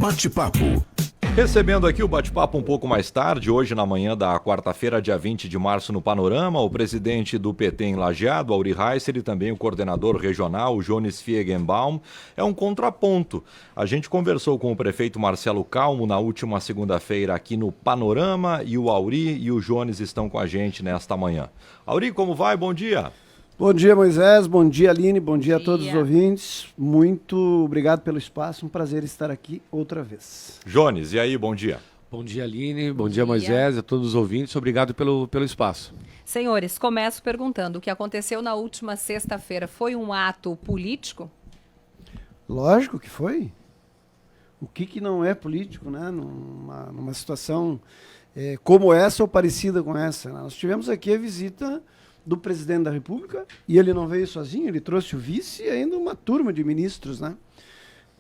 Bate-papo. Recebendo aqui o bate-papo um pouco mais tarde, hoje na manhã da quarta-feira, dia 20 de março, no Panorama, o presidente do PT em Lajeado, Auri Heiser, e também o coordenador regional, Jones Fiegenbaum. É um contraponto. A gente conversou com o prefeito Marcelo Calmo na última segunda-feira aqui no Panorama, e o Auri e o Jones estão com a gente nesta manhã. Auri, como vai? Bom dia. Bom dia, Moisés, bom dia, Aline, bom dia a todos os ouvintes. Muito obrigado pelo espaço, um prazer estar aqui outra vez. Jones, e aí, bom dia. Bom dia, Aline, bom dia, Moisés, a todos os ouvintes, obrigado pelo espaço. Senhores, começo perguntando, o que aconteceu na última sexta-feira foi um ato político? Lógico que foi. O que não é político, né? Numa situação como essa ou parecida com essa, né? Nós tivemos aqui a visita do presidente da República, e ele não veio sozinho, ele trouxe o vice e ainda uma turma de ministros, né,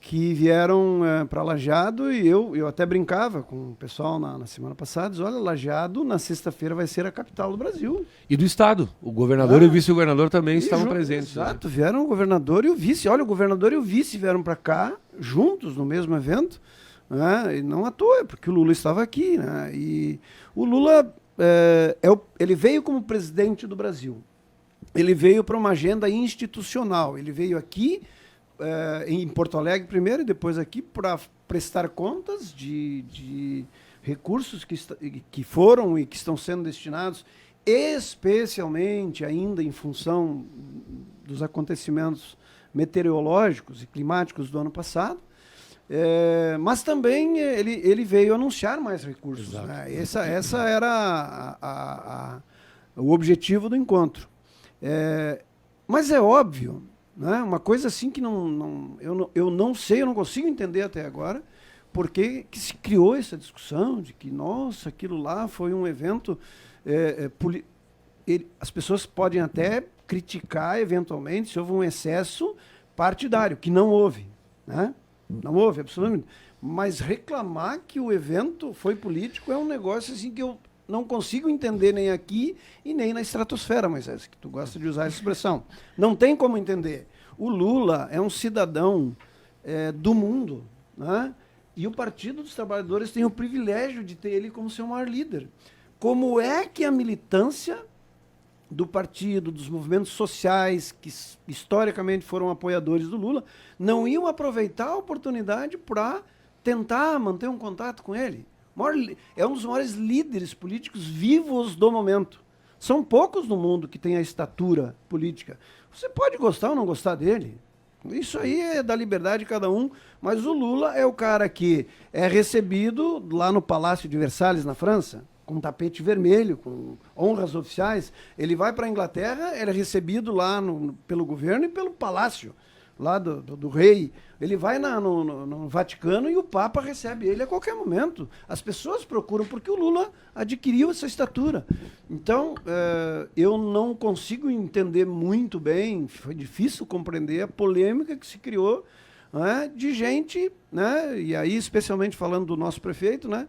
que vieram para Lajeado, e eu até brincava com o pessoal na semana passada, diz, olha, Lajeado na sexta-feira vai ser a capital do Brasil. E do Estado, o governador e o vice-governador também estavam presentes. Exato, né? Vieram o governador e o vice, olha, o governador e o vice vieram para cá, juntos, no mesmo evento, né, e não à toa, porque o Lula estava aqui, né, e o Lula... ele veio como presidente do Brasil. Ele veio para uma agenda institucional. Ele veio aqui, em Porto Alegre primeiro, e depois aqui para prestar contas de recursos que foram e que estão sendo destinados, especialmente ainda em função dos acontecimentos meteorológicos e climáticos do ano passado. Mas também ele veio anunciar mais recursos. Né? Essa era o objetivo do encontro. Mas é óbvio, né? Uma coisa assim que eu não sei, eu não consigo entender até agora, porque que se criou essa discussão de que, nossa, aquilo lá foi um evento... as pessoas podem até criticar, eventualmente, se houve um excesso partidário, que não houve, né? Não houve, absolutamente. Mas reclamar que o evento foi político é um negócio assim que eu não consigo entender nem aqui e nem na estratosfera, Moisés, que tu gosta de usar essa expressão. Não tem como entender. O Lula é um cidadão do mundo, né? E o Partido dos Trabalhadores tem o privilégio de ter ele como seu maior líder. Como é que a militância do partido, dos movimentos sociais, que historicamente foram apoiadores do Lula, não iam aproveitar a oportunidade para tentar manter um contato com ele? É um dos maiores líderes políticos vivos do momento. São poucos no mundo que têm a estatura política. Você pode gostar ou não gostar dele. Isso aí é da liberdade de cada um, mas o Lula é o cara que é recebido lá no Palácio de Versalhes, na França, com tapete vermelho, com honras oficiais. Ele vai para a Inglaterra, ele é recebido lá pelo governo e pelo palácio lá do rei. Ele vai no Vaticano e o Papa recebe ele a qualquer momento. As pessoas procuram porque o Lula adquiriu essa estatura. Então, eu não consigo entender muito bem, foi difícil compreender a polêmica que se criou, né, de gente, né, e aí especialmente falando do nosso prefeito, né,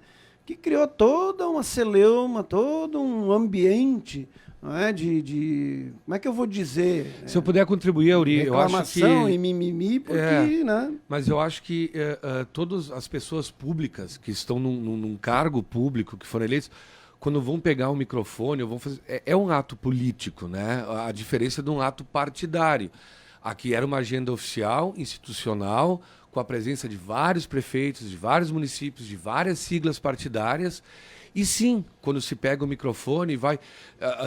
que criou toda uma celeuma, todo um ambiente, não é, como é que eu vou dizer? Se eu puder contribuir, Auri, eu acho que... e mimimi, porque, né? Mas eu acho que todas as pessoas públicas que estão num cargo público, que foram eleitos, quando vão pegar um microfone, ou vão fazer, é um ato político, né? A diferença de um ato partidário. Aqui era uma agenda oficial, institucional, com a presença de vários prefeitos, de vários municípios, de várias siglas partidárias. E sim, quando se pega o microfone e vai...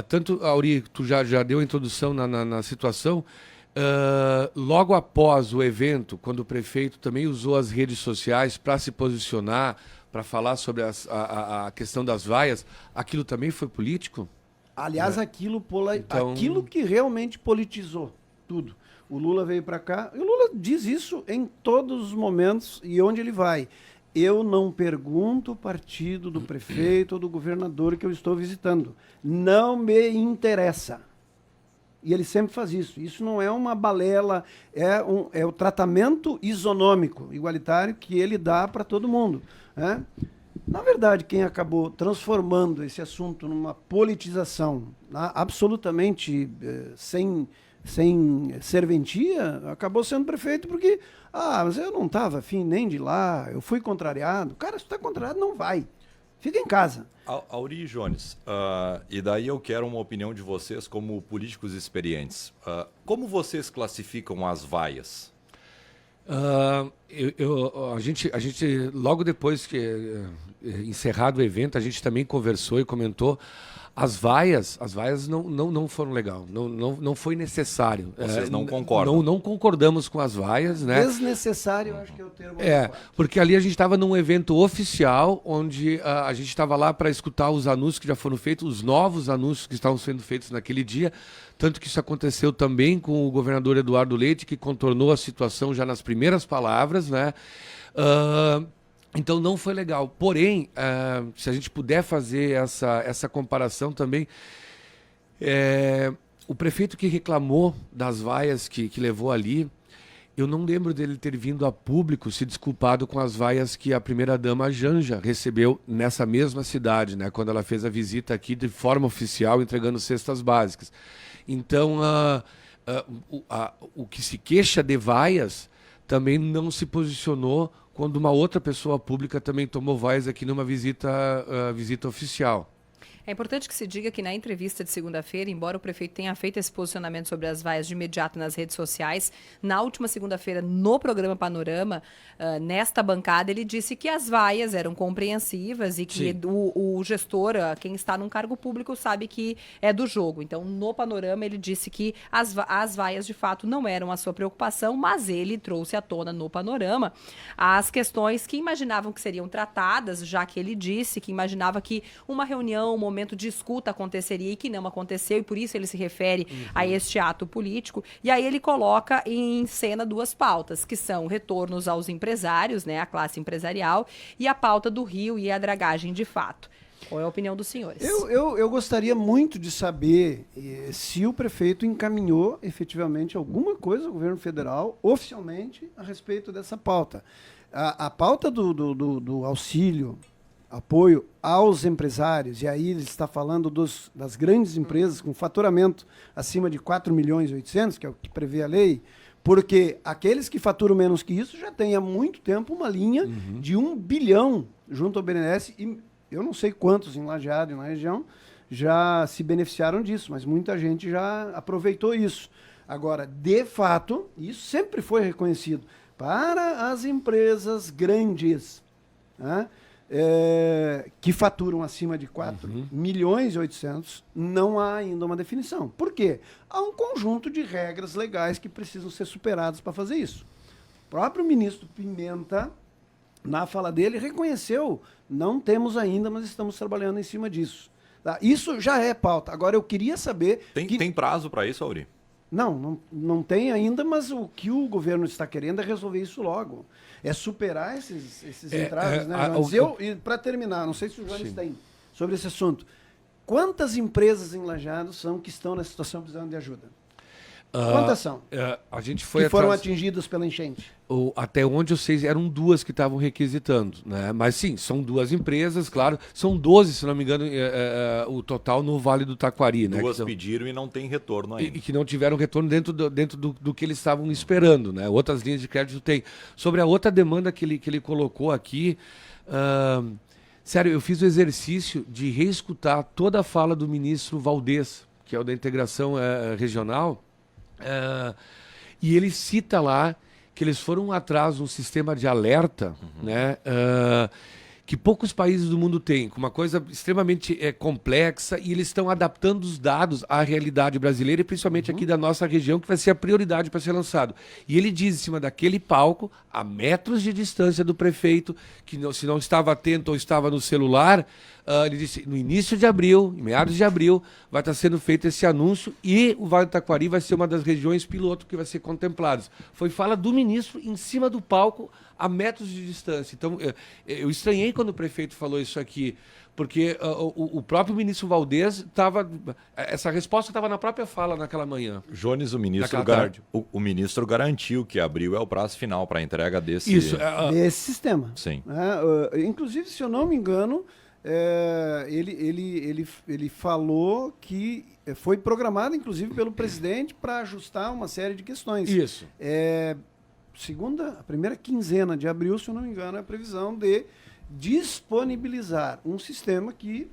tanto, Auri, tu já deu a introdução na situação, logo após o evento, quando o prefeito também usou as redes sociais para se posicionar, para falar sobre a questão das vaias, aquilo também foi político? Aliás, aquilo que realmente politizou tudo. O Lula veio para cá, e o Lula diz isso em todos os momentos e onde ele vai. Eu não pergunto o partido do prefeito ou do governador que eu estou visitando. Não me interessa. E ele sempre faz isso. Isso não é uma balela, é o tratamento isonômico, igualitário, que ele dá para todo mundo, né? Na verdade, quem acabou transformando esse assunto numa politização, né, absolutamente sem sem serventia, acabou sendo prefeito porque, mas eu não estava afim nem de ir lá, eu fui contrariado. Cara, se tu está contrariado, não vai. Fica em casa. Auri e Jones, e daí eu quero uma opinião de vocês como políticos experientes. Como vocês classificam as vaias? A gente, logo depois que encerrado o evento, a gente também conversou e comentou. As vaias não foram legal, não foi necessário. Vocês não concordam? Não concordamos com as vaias, né? Desnecessário, eu acho que é o termo. Porque ali a gente estava num evento oficial, onde a gente estava lá para escutar os anúncios que já foram feitos, os novos anúncios que estavam sendo feitos naquele dia, tanto que isso aconteceu também com o governador Eduardo Leite, que contornou a situação já nas primeiras palavras, né? Então não foi legal. Porém, se a gente puder fazer essa comparação também, o prefeito que reclamou das vaias que levou ali, eu não lembro dele ter vindo a público se desculpado com as vaias que a primeira-dama Janja recebeu nessa mesma cidade, né, quando ela fez a visita aqui de forma oficial, entregando cestas básicas. Então, o que se queixa de vaias também não se posicionou quando uma outra pessoa pública também tomou vaias aqui numa visita oficial. É importante que se diga que na entrevista de segunda-feira, embora o prefeito tenha feito esse posicionamento sobre as vaias de imediato nas redes sociais, na última segunda-feira, no programa Panorama, nesta bancada, ele disse que as vaias eram compreensivas e que o gestor, quem está num cargo público, sabe que é do jogo. Então, no Panorama, ele disse que as vaias, de fato, não eram a sua preocupação, mas ele trouxe à tona no Panorama as questões que imaginavam que seriam tratadas, já que ele disse que imaginava que uma reunião, um momento de escuta aconteceria e que não aconteceu, e por isso ele se refere a este ato político. E aí ele coloca em cena duas pautas, que são retornos aos empresários, né, a classe empresarial, e a pauta do rio e a dragagem de fato. Qual é a opinião dos senhores? Eu gostaria muito de saber se o prefeito encaminhou efetivamente alguma coisa ao governo federal, oficialmente, a respeito dessa pauta. A pauta do auxílio, apoio aos empresários, e aí ele está falando das grandes empresas com faturamento acima de 4 milhões e 800, que é o que prevê a lei, porque aqueles que faturam menos que isso já têm há muito tempo uma linha de 1 bilhão junto ao BNDES, e eu não sei quantos em Lajeado e na região já se beneficiaram disso, mas muita gente já aproveitou isso. Agora, de fato, isso sempre foi reconhecido para as empresas grandes, né? Que faturam acima de 4 milhões e 800, não há ainda uma definição. Por quê? Há um conjunto de regras legais que precisam ser superadas para fazer isso. O próprio ministro Pimenta, na fala dele, reconheceu, não temos ainda, mas estamos trabalhando em cima disso. Tá? Isso já é pauta. Agora, eu queria saber... Tem prazo para isso, Auri? Não tem ainda, mas o que o governo está querendo é resolver isso logo. É superar esses entraves, né, Jones? E para terminar, não sei se o Jones tem sobre esse assunto. Quantas empresas em Lajeado são que estão nessa situação precisando de ajuda? Quantas são? A gente foi que foram atingidas pela enchente? Até onde eu sei, eram 2 que estavam requisitando, né? Mas sim, são 2 empresas, claro. São 12, se não me engano, o total no Vale do Taquari. 2 pediram e não tem retorno ainda. E que não tiveram retorno dentro do que eles estavam esperando, né? Outras linhas de crédito tem. Sobre a outra demanda que ele colocou aqui, sério, eu fiz o exercício de reescutar toda a fala do ministro Valdez, que é o da integração regional, e ele cita lá que eles foram atrás de um sistema de alerta, né, que poucos países do mundo têm, com uma coisa extremamente complexa, e eles estão adaptando os dados à realidade brasileira, e principalmente aqui da nossa região, que vai ser a prioridade para ser lançado. E ele diz, em cima daquele palco, a metros de distância do prefeito, que se não estava atento ou estava no celular, ele disse, no início de abril, em meados de abril, vai estar sendo feito esse anúncio, e o Vale do Taquari vai ser uma das regiões piloto que vai ser contempladas. Foi fala do ministro em cima do palco, a metros de distância. Então, eu estranhei quando o prefeito falou isso aqui, porque o próprio ministro Valdez estava... Essa resposta estava na própria fala naquela manhã. Jones, o ministro garantiu que abril é o prazo final para a entrega desse... Desse sistema. Sim. Inclusive, se eu não me engano, ele falou que foi programado, inclusive, pelo presidente para ajustar uma série de questões. Isso. A primeira quinzena de abril, se eu não me engano, é a previsão de disponibilizar um sistema que,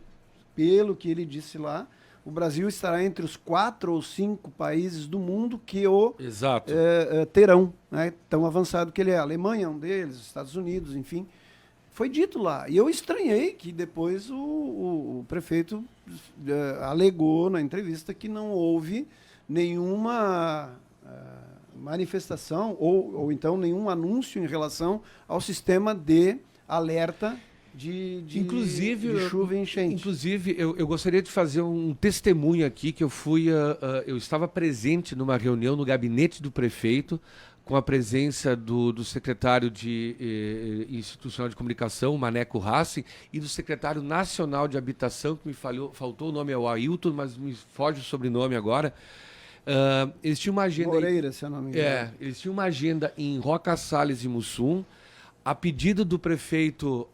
pelo que ele disse lá, o Brasil estará entre os 4 ou 5 países do mundo que o Exato. terão, né? Tão avançado que ele é. A Alemanha é um deles, os Estados Unidos, enfim. Foi dito lá. E eu estranhei que depois o prefeito alegou na entrevista que não houve nenhuma manifestação ou então nenhum anúncio em relação ao sistema de alerta de chuva e enchente. Inclusive, eu gostaria de fazer um testemunho aqui, que eu estava presente numa reunião no gabinete do prefeito, com a presença do secretário de Institucional de Comunicação, Maneco Hassi, e do secretário nacional de Habitação, que faltou o nome, é o Ailton, mas me foge o sobrenome agora. Eles tinham uma agenda... Moreira, se eu não me engano. Eles tinham uma agenda em Roca Salles e Mussum. A pedido do prefeito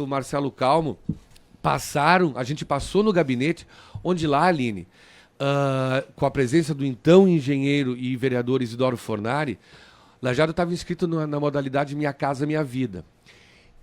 Marcelo Calmo, a gente passou no gabinete, onde lá, Aline, com a presença do então engenheiro e vereador Isidoro Fornari, Lajeado estava inscrito na modalidade Minha Casa Minha Vida.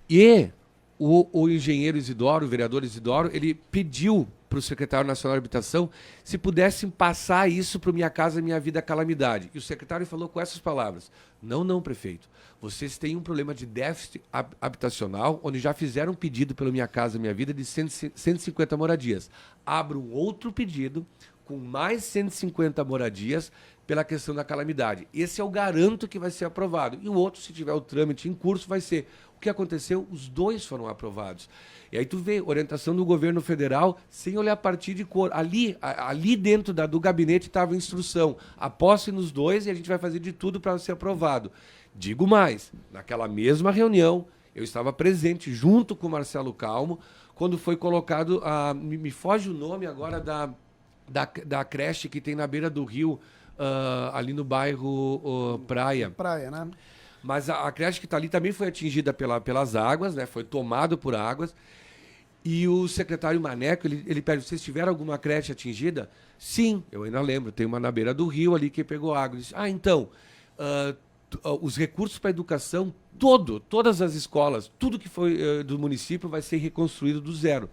E o engenheiro Isidoro, o vereador Isidoro, ele pediu para o secretário nacional de Habitação se pudessem passar isso para o Minha Casa Minha Vida Calamidade. E o secretário falou com essas palavras: não, prefeito, vocês têm um problema de déficit habitacional, onde já fizeram um pedido pelo Minha Casa Minha Vida de 150 moradias. Abra um outro pedido com mais 150 moradias pela questão da calamidade. Esse é o garanto que vai ser aprovado. E o outro, se tiver o trâmite em curso, vai ser. O que aconteceu? Os dois foram aprovados. E aí tu vê, orientação do governo federal, sem olhar partido de cor. Ali dentro do gabinete estava a instrução. Aposte nos dois e a gente vai fazer de tudo para ser aprovado. Digo mais, naquela mesma reunião, eu estava presente junto com o Marcelo Calmo, quando foi colocado, me foge o nome agora da creche que tem na beira do rio, ali no bairro Praia. Praia, né? Mas a creche que está ali também foi atingida pelas águas, né? Foi tomado por águas. E o secretário Maneco, ele pede: vocês tiveram alguma creche atingida? Sim, eu ainda lembro, tem uma na beira do rio ali que pegou água. Ele disse: então, os recursos para a educação, todas as escolas, tudo que foi do município vai ser reconstruído do zero.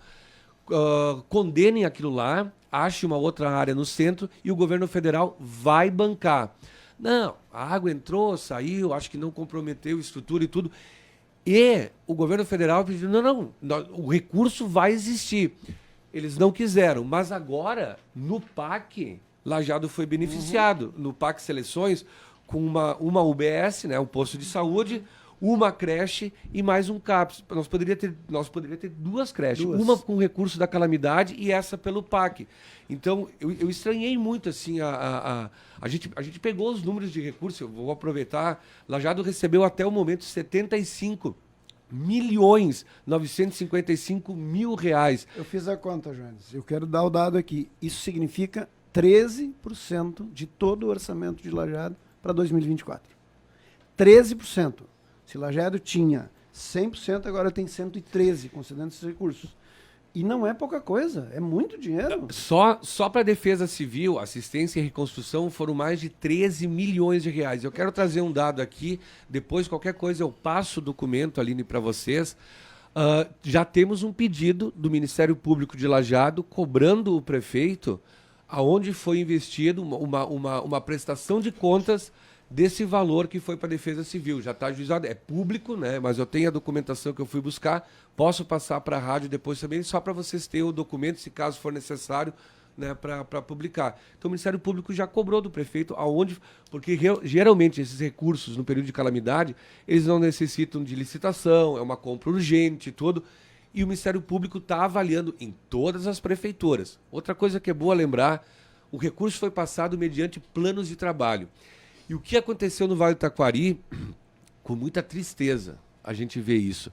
Condenem aquilo lá, ache uma outra área no centro e o governo federal vai bancar. Não, a água entrou, saiu, acho que não comprometeu a estrutura e tudo. E o governo federal pediu: não, o recurso vai existir. Eles não quiseram, mas agora, no PAC, Lajeado foi beneficiado. No PAC Seleções, com uma UBS, né, um posto de saúde, uma creche e mais um CAPS. Nós poderíamos ter duas creches, uma com recurso da calamidade e essa pelo PAC. Então, eu estranhei muito, assim, a gente pegou os números de recursos, eu vou aproveitar, Lajeado recebeu até o momento 75.955.000 reais. Eu fiz a conta, Jones. Eu quero dar o dado aqui. Isso significa 13% de todo o orçamento de Lajeado para 2024. 13%. Se Lajeado tinha 100%, agora tem 113%, considerando esses recursos. E não é pouca coisa, é muito dinheiro. Só para a Defesa Civil, assistência e reconstrução, foram mais de 13 milhões de reais. Eu quero trazer um dado aqui, depois qualquer coisa eu passo o documento, Aline, para vocês. Já temos um pedido do Ministério Público de Lajeado cobrando o prefeito aonde foi investido uma prestação de contas desse valor que foi para a Defesa Civil. Já está ajuizado, é público, né? Mas eu tenho a documentação que eu fui buscar, posso passar para a rádio depois também, só para vocês terem o documento, se caso for necessário, né, para publicar. Então o Ministério Público já cobrou do prefeito porque geralmente esses recursos no período de calamidade, eles não necessitam de licitação, é uma compra urgente e tudo, e o Ministério Público está avaliando em todas as prefeituras. Outra coisa que é boa lembrar, o recurso foi passado mediante planos de trabalho. E o que aconteceu no Vale do Taquari, com muita tristeza, a gente vê isso.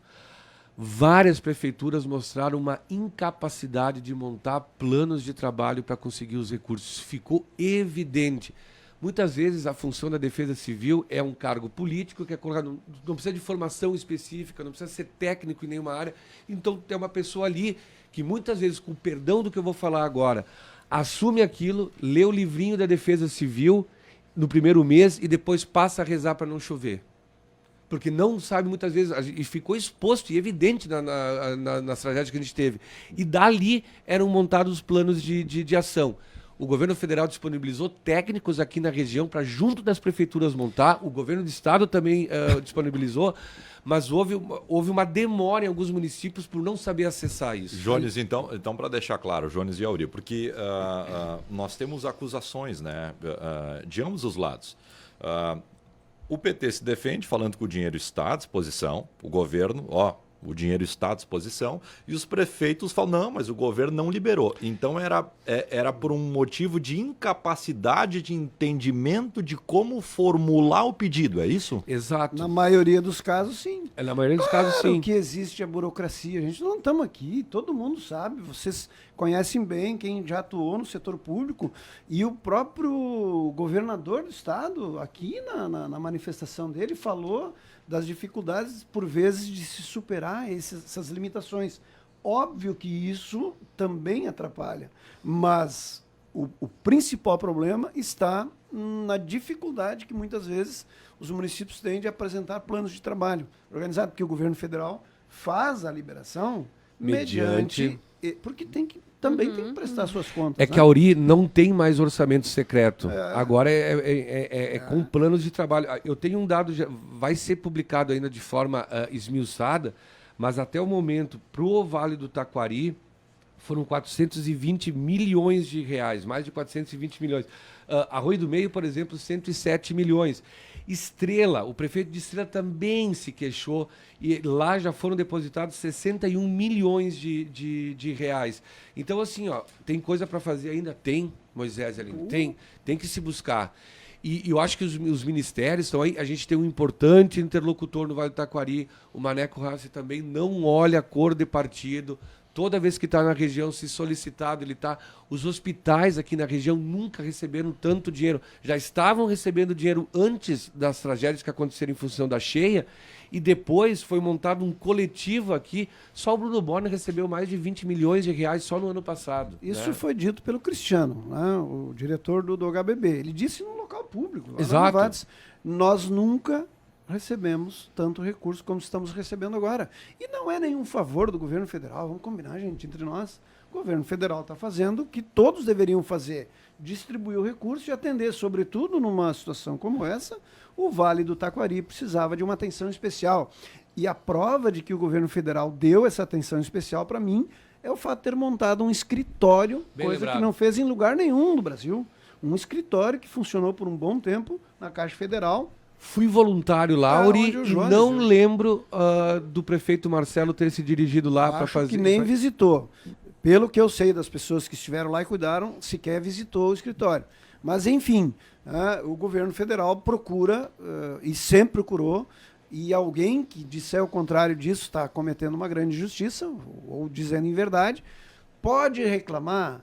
Várias prefeituras mostraram uma incapacidade de montar planos de trabalho para conseguir os recursos. Ficou evidente. Muitas vezes a função da Defesa Civil é um cargo político que é colocado, não precisa de formação específica, não precisa ser técnico em nenhuma área. Então tem uma pessoa ali que muitas vezes, com perdão do que eu vou falar agora, assume aquilo, lê o livrinho da Defesa Civil no primeiro mês e depois passa a rezar para não chover. Porque não sabe muitas vezes, e ficou exposto e evidente nas tragédias que a gente teve. E dali eram montados os planos de ação. O governo federal disponibilizou técnicos aqui na região para, junto das prefeituras, montar. O governo do estado também disponibilizou, mas houve uma demora em alguns municípios por não saber acessar isso. Jones, então para deixar claro, Jones e Auri, porque nós temos acusações, né, de ambos os lados. O PT se defende falando que o dinheiro está à disposição, o governo, o dinheiro está à disposição, e os prefeitos falam, não, mas o governo não liberou. Então era por um motivo de incapacidade de entendimento de como formular o pedido, é isso? Exato. Na maioria dos casos, sim. Na maioria dos casos, sim. Que existe a burocracia. A gente não estamos aqui, todo mundo sabe. Vocês conhecem bem quem já atuou no setor público. E o próprio governador do estado, aqui na manifestação dele, falou das dificuldades, por vezes, de se superar essas limitações. Óbvio que isso também atrapalha, mas o principal problema está na dificuldade que muitas vezes os municípios têm de apresentar planos de trabalho organizado, porque o governo federal faz a liberação mediante porque também tem que prestar suas contas. É que a Auri não tem mais orçamento secreto. Agora é com planos de trabalho. Eu tenho um dado, vai ser publicado ainda de forma esmiuçada, mas até o momento, para o Vale do Taquari, foram 420 milhões de reais, mais de 420 milhões. Arroio do Meio, por exemplo, 107 milhões. Estrela, o prefeito de Estrela também se queixou e lá já foram depositados 61 milhões de reais. Então, assim, tem coisa para fazer ainda? Tem, Moisés Aline, tem que se buscar. E eu acho que os ministérios estão aí. A gente tem um importante interlocutor no Vale do Taquari, o Maneco Rassi também não olha a cor de partido. Toda vez que está na região, se solicitado, ele está. Os hospitais aqui na região nunca receberam tanto dinheiro. Já estavam recebendo dinheiro antes das tragédias que aconteceram em função da cheia. E depois foi montado um coletivo aqui. Só o Bruno Borne recebeu mais de 20 milhões de reais só no ano passado. Isso foi dito pelo Cristiano, né, o diretor do HBB. Ele disse no local público. Exato. Nós nunca recebemos tanto recurso como estamos recebendo agora. E não é nenhum favor do governo federal, vamos combinar, gente, entre nós. O governo federal está fazendo o que todos deveriam fazer, distribuir o recurso e atender, sobretudo numa situação como essa, o Vale do Taquari precisava de uma atenção especial. E a prova de que o governo federal deu essa atenção especial para mim é o fato de ter montado um escritório, coisa que não fez em lugar nenhum do Brasil. Um escritório que funcionou por um bom tempo na Caixa Federal. Fui voluntário lá, Auri, e não lembro do prefeito Marcelo ter se dirigido lá para fazer. Que nem visitou. Pelo que eu sei das pessoas que estiveram lá e cuidaram, sequer visitou o escritório. Mas, enfim, o governo federal procura, e sempre procurou, e alguém que disser o contrário disso está cometendo uma grande injustiça, ou dizendo em verdade, pode reclamar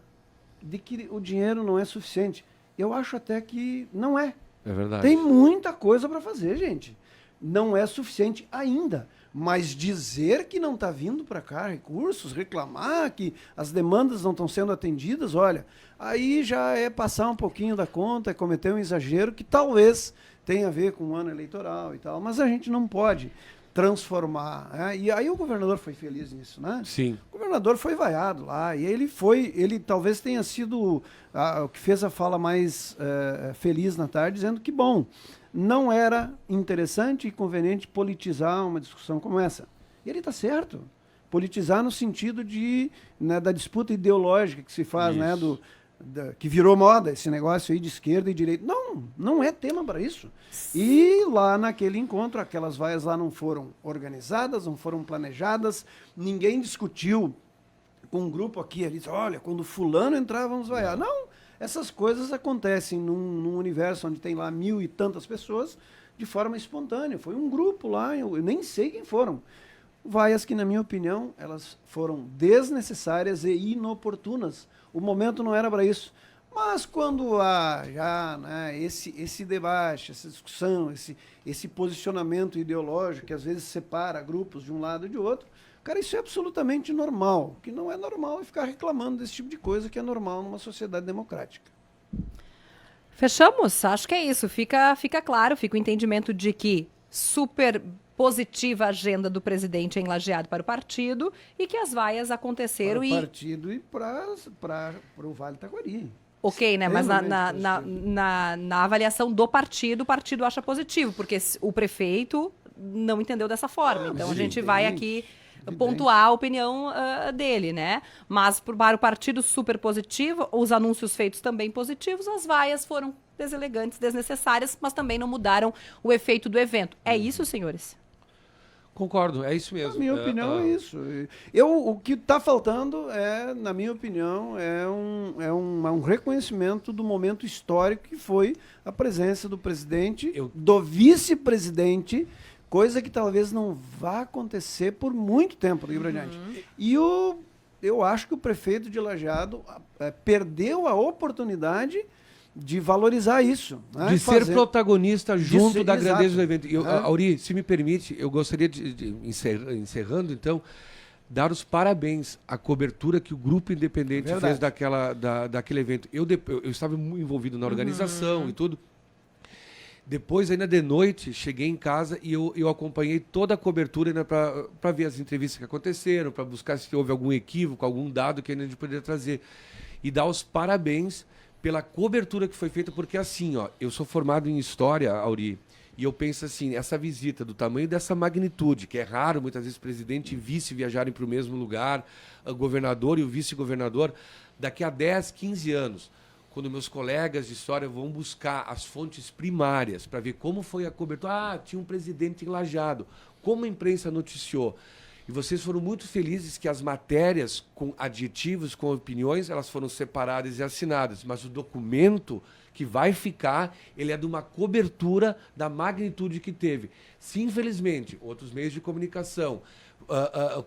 de que o dinheiro não é suficiente. Eu acho até que não é. É verdade. Tem muita coisa para fazer, gente. Não é suficiente ainda. Mas dizer que não está vindo para cá recursos, reclamar que as demandas não estão sendo atendidas, olha, aí já é passar um pouquinho da conta, é cometer um exagero que talvez tenha a ver com o ano eleitoral e tal, mas a gente não pode transformar. Né? E aí o governador foi feliz nisso, né? Sim. O governador foi vaiado lá e ele talvez tenha sido o que fez a fala mais feliz na tarde, dizendo que, bom, não era interessante e conveniente politizar uma discussão como essa. E ele está certo. Politizar no sentido da disputa ideológica que se faz, né, que virou moda, esse negócio aí de esquerda e direita. Não é tema para isso. E lá naquele encontro, aquelas vaias lá não foram organizadas, não foram planejadas, ninguém discutiu com um grupo aqui, ali, olha, quando fulano entrar, vamos vaiar. Não, essas coisas acontecem num universo onde tem lá 1000 e tantas pessoas de forma espontânea. Foi um grupo lá, eu nem sei quem foram. Vaias que, na minha opinião, elas foram desnecessárias e inoportunas. O momento não era para isso. Mas quando há já, né, esse debate, essa discussão, esse posicionamento ideológico que às vezes separa grupos de um lado e de outro, cara, isso é absolutamente normal. O que não é normal é ficar reclamando desse tipo de coisa que é normal numa sociedade democrática. Fechamos? Acho que é isso. Fica claro, fica o entendimento de que super positiva a agenda do presidente em Lajeado para o partido e que as vaias aconteceram Para o partido e para o Vale Taquari. Ok, né? Mas Extremamente na avaliação do partido, o partido acha positivo, porque o prefeito não entendeu dessa forma. Então a gente vai aqui pontuar a opinião dele, né? Mas para o partido super positivo, os anúncios feitos também positivos, as vaias foram deselegantes, desnecessárias, mas também não mudaram o efeito do evento. É isso, senhores? Concordo, é isso mesmo. Na minha opinião, é isso. O que está faltando na minha opinião, é um reconhecimento do momento histórico que foi a presença do presidente, do vice-presidente, coisa que talvez não vá acontecer por muito tempo daqui para diante. E eu acho que o prefeito de Lajeado perdeu a oportunidade de valorizar isso. Né? De ser protagonista junto da grandeza do evento. Auri, se me permite, eu gostaria de encerrando, então, dar os parabéns à cobertura que o Grupo Independente fez daquele evento. Eu estava envolvido na organização e tudo. Depois, ainda de noite, cheguei em casa e eu acompanhei toda a cobertura para ver as entrevistas que aconteceram, para buscar se houve algum equívoco, algum dado que ainda a gente poderia trazer. E dar os parabéns pela cobertura que foi feita, porque assim, eu sou formado em História, Auri, e eu penso assim, essa visita do tamanho dessa magnitude, que é raro muitas vezes presidente e vice viajarem para o mesmo lugar, o governador e o vice-governador, daqui a 10, 15 anos, quando meus colegas de História vão buscar as fontes primárias para ver como foi a cobertura, tinha um presidente em Lajeado, como a imprensa noticiou. E vocês foram muito felizes que as matérias com adjetivos, com opiniões, elas foram separadas e assinadas. Mas o documento que vai ficar, ele é de uma cobertura da magnitude que teve. Se, infelizmente, outros meios de comunicação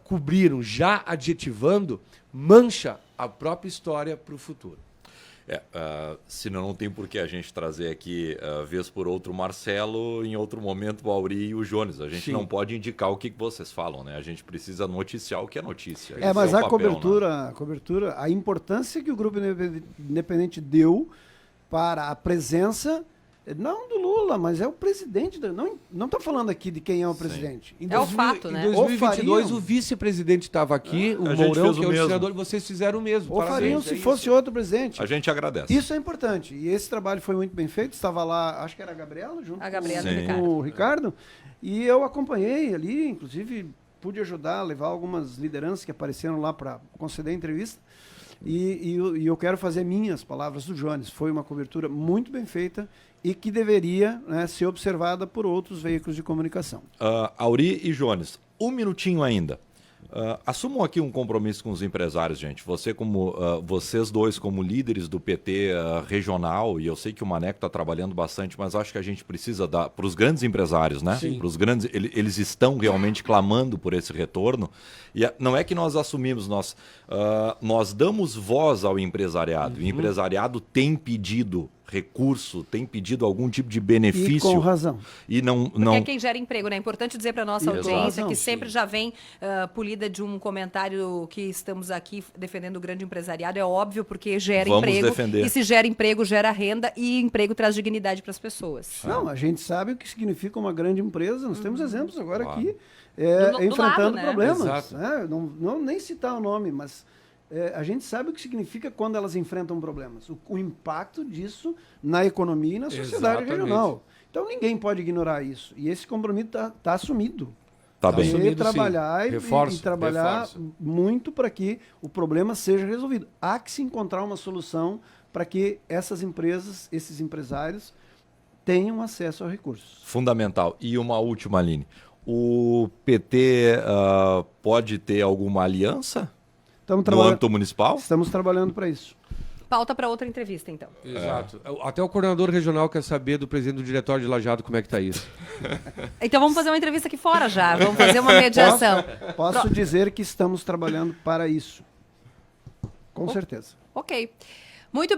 cobriram já adjetivando, mancha a própria história para o futuro. Senão não tem por que a gente trazer aqui, vez por outro, o Marcelo, em outro momento o Auri e o Jones. A gente não pode indicar o que vocês falam, né? A gente precisa noticiar o que é notícia. Mas a cobertura, a importância que o Grupo Independente deu para a presença, não do Lula, mas é o presidente. Não estou falando aqui de quem é o presidente. É o fato, né? Em 2022, o vice-presidente estava aqui, o Mourão, que é o senador, e vocês fizeram o mesmo. Ou fariam se fosse outro presidente. A gente agradece. Isso é importante. E esse trabalho foi muito bem feito. Estava lá, acho que era a Gabriela, junto com o Ricardo. E eu acompanhei ali, inclusive pude ajudar a levar algumas lideranças que apareceram lá para conceder entrevista. E eu quero fazer minhas palavras do Jones. Foi uma cobertura muito bem feita e que deveria, né, ser observada por outros veículos de comunicação. Auri e Jones, um minutinho ainda. Assumam aqui um compromisso com os empresários, gente. Vocês dois como líderes do PT regional, e eu sei que o Maneco está trabalhando bastante, mas acho que a gente precisa dar para os grandes empresários, né? Para os grandes, eles estão realmente clamando por esse retorno. E não é que nós assumimos, nós damos voz ao empresariado. O empresariado tem pedido recurso, tem pedido algum tipo de benefício. E com razão. Porque é quem gera emprego, né? É importante dizer para a nossa audiência que sempre já vem polida de um comentário que estamos aqui defendendo o grande empresariado. É óbvio, porque gera emprego. Defender. E se gera emprego, gera renda, e emprego traz dignidade para as pessoas. Não, a gente sabe o que significa uma grande empresa. Nós temos exemplos agora aqui enfrentando problemas. Né? Não nem citar o nome, mas a gente sabe o que significa quando elas enfrentam problemas. O impacto disso na economia e na sociedade regional. Então ninguém pode ignorar isso. E esse compromisso está assumido. Tá bem. E trabalhar e trabalhar muito para que o problema seja resolvido. Há que se encontrar uma solução para que essas empresas, esses empresários, tenham acesso a recursos. Fundamental. E uma última, Aline. O PT pode ter alguma aliança no âmbito municipal? Estamos trabalhando para isso. Pauta para outra entrevista, então. Exato. Até o coordenador regional quer saber do presidente do diretório de Lajeado como é que está isso. Então vamos fazer uma entrevista aqui fora já. Vamos fazer uma mediação. Posso dizer que estamos trabalhando para isso. Com certeza. Ok. Muito bem.